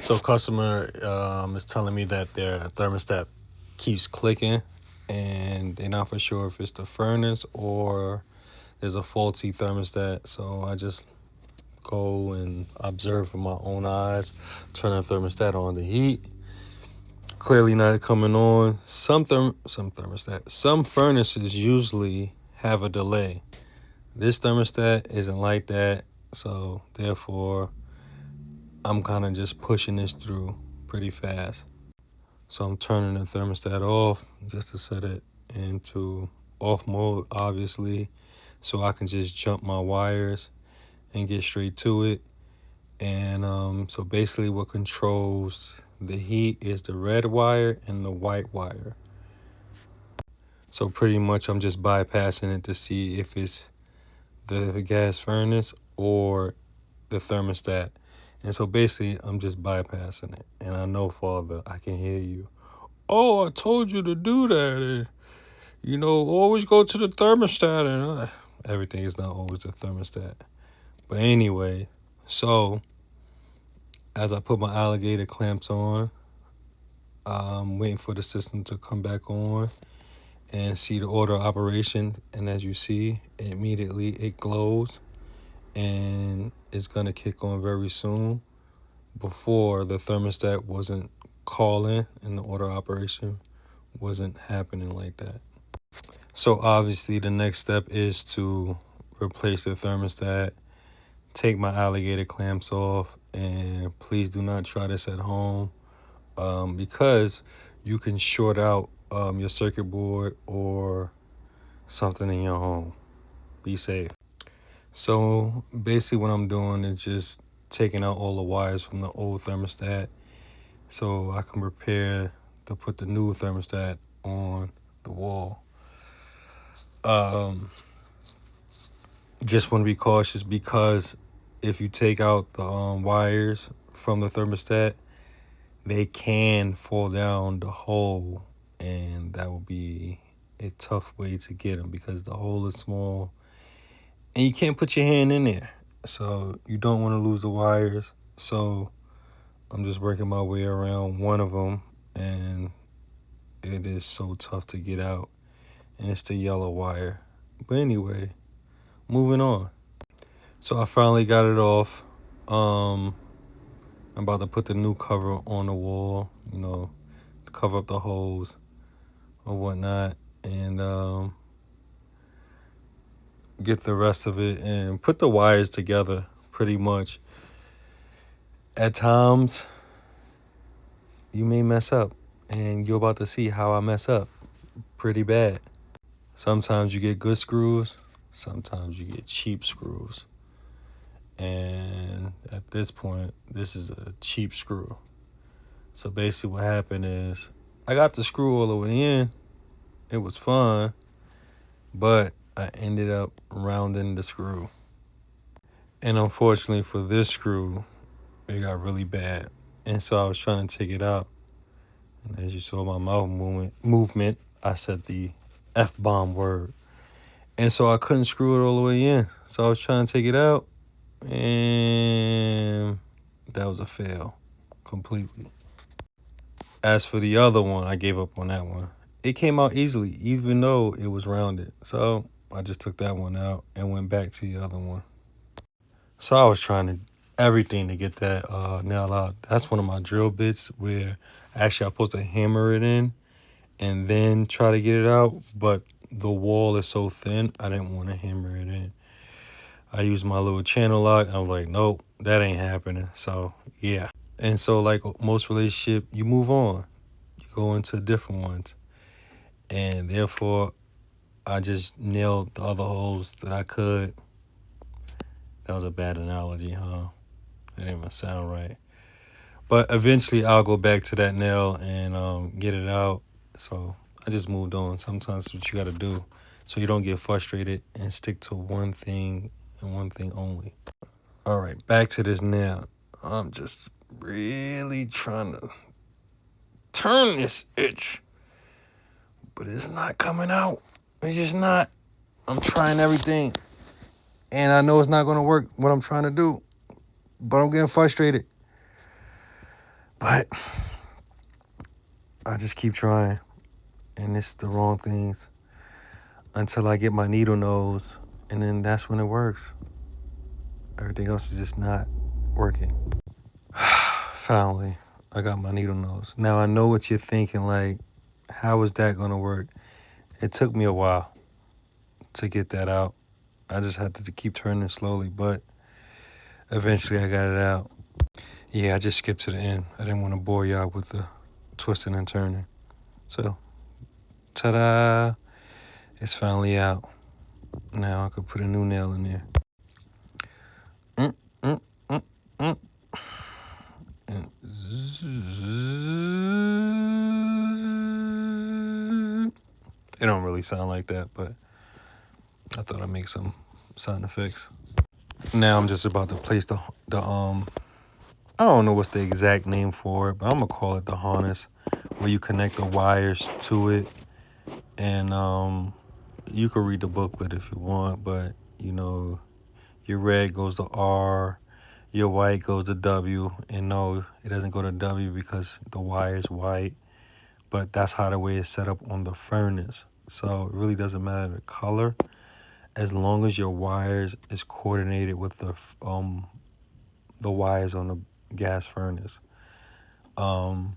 So customer is telling me that their thermostat keeps clicking and they're not for sure if it's the furnace or there's a faulty thermostat. So I just go and observe with my own eyes, turn the thermostat on to heat. Clearly not coming on. Some furnaces usually have a delay. This thermostat isn't like that, so therefore I'm kind of just pushing this through pretty fast. So I'm turning the thermostat off just to set it into off mode, obviously, so I can just jump my wires and get straight to it. And so basically what controls the heat is the red wire and the white wire. So pretty much I'm just bypassing it to see if it's the gas furnace or the thermostat. And so basically I'm just bypassing it. And I know, Father, I can hear you. Oh, I told you to do that. Always go to the thermostat. And everything is not always the thermostat. But anyway, so as I put my alligator clamps on, I'm waiting for the system to come back on and see the order of operation. And as you see, immediately it glows and it's going to kick on very soon. Before, the thermostat wasn't calling and the order of operation wasn't happening like that. So obviously the next step is to replace the thermostat, take my alligator clamps off, and please do not try this at home because you can short out your circuit board or something in your home. Be safe. So basically what I'm doing is just taking out all the wires from the old thermostat so I can prepare to put the new thermostat on the wall. Just want to be cautious because if you take out the wires from the thermostat, they can fall down the hole, and that will be a tough way to get them because the hole is small and you can't put your hand in there. So you don't want to lose the wires. So I'm just working my way around one of them, and it is so tough to get out, and it's the yellow wire. But anyway, moving on. So I finally got it off. I'm about to put the new cover on the wall, to cover up the holes or whatnot, and get the rest of it and put the wires together pretty much. At times, you may mess up, and you're about to see how I mess up pretty bad. Sometimes you get good screws, sometimes you get cheap screws. And at this point, this is a cheap screw. So basically what happened is I got the screw all the way in. It was fun, but I ended up rounding the screw. And unfortunately for this screw, it got really bad. And so I was trying to take it out. And as you saw my mouth movement, I said the F-bomb word. And so I couldn't screw it all the way in. So I was trying to take it out, and that was a fail completely. As for the other one, I gave up on that one. It came out easily, even though it was rounded. So I just took that one out and went back to the other one. So I was trying to everything to get that nail out. That's one of my drill bits where actually I'm supposed to hammer it in and then try to get it out. But the wall is so thin, I didn't want to hammer it in. I used my little channel lock. I was like, nope, that ain't happening. So yeah. And so like most relationship, you move on. You go into different ones. And therefore, I just nailed the other holes that I could. That was a bad analogy, huh? It didn't even sound right. But eventually, I'll go back to that nail and get it out. So I just moved on. Sometimes that's what you got to do so you don't get frustrated and stick to one thing and one thing only. All right, back to this nail. I'm just really trying to turn this itch, but it's not coming out. It's just not. I'm trying everything, and I know it's not going to work what I'm trying to do, but I'm getting frustrated. But I just keep trying, and it's the wrong things until I get my needle nose, and then that's when it works. Everything else is just not working. Finally, I got my needle nose. Now I know what you're thinking, like, how is that gonna work? It took me a while to get that out. I just had to keep turning slowly, but eventually I got it out. Yeah, I just skipped to the end. I didn't want to bore y'all with the twisting and turning. So, ta-da! It's finally out. Now I could put a new nail in there. Mm, mm, mm, mm. And it don't really sound like that, but I thought I'd make some sound effects. Now I'm just about to place the I don't know what's the exact name for it, but I'm gonna call it the harness, where you connect the wires to it, and you can read the booklet if you want, but you know, your red goes to R, your white goes to W, and no, it doesn't go to W because the wire is white, but that's how the way it's set up on the furnace. So it really doesn't matter the color, as long as your wires is coordinated with the wires on the gas furnace. And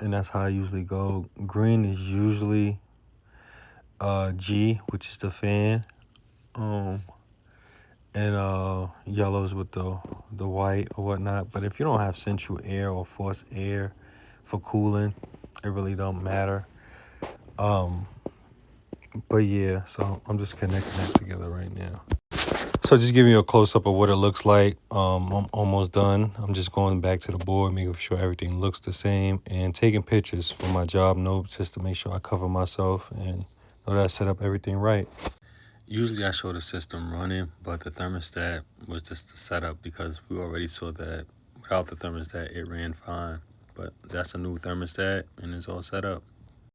that's how I usually go. Green is usually G, which is the fan. And yellows with the white or whatnot. But if you don't have central air or forced air for cooling, it really don't matter. But yeah, so I'm just connecting that together right now. So just giving you a close-up of what it looks like. I'm almost done. I'm just going back to the board, making sure everything looks the same, and taking pictures for my job notes just to make sure I cover myself and know that I set up everything right. Usually I show the system running, but the thermostat was just the setup because we already saw that without the thermostat, it ran fine. But that's a new thermostat, and it's all set up.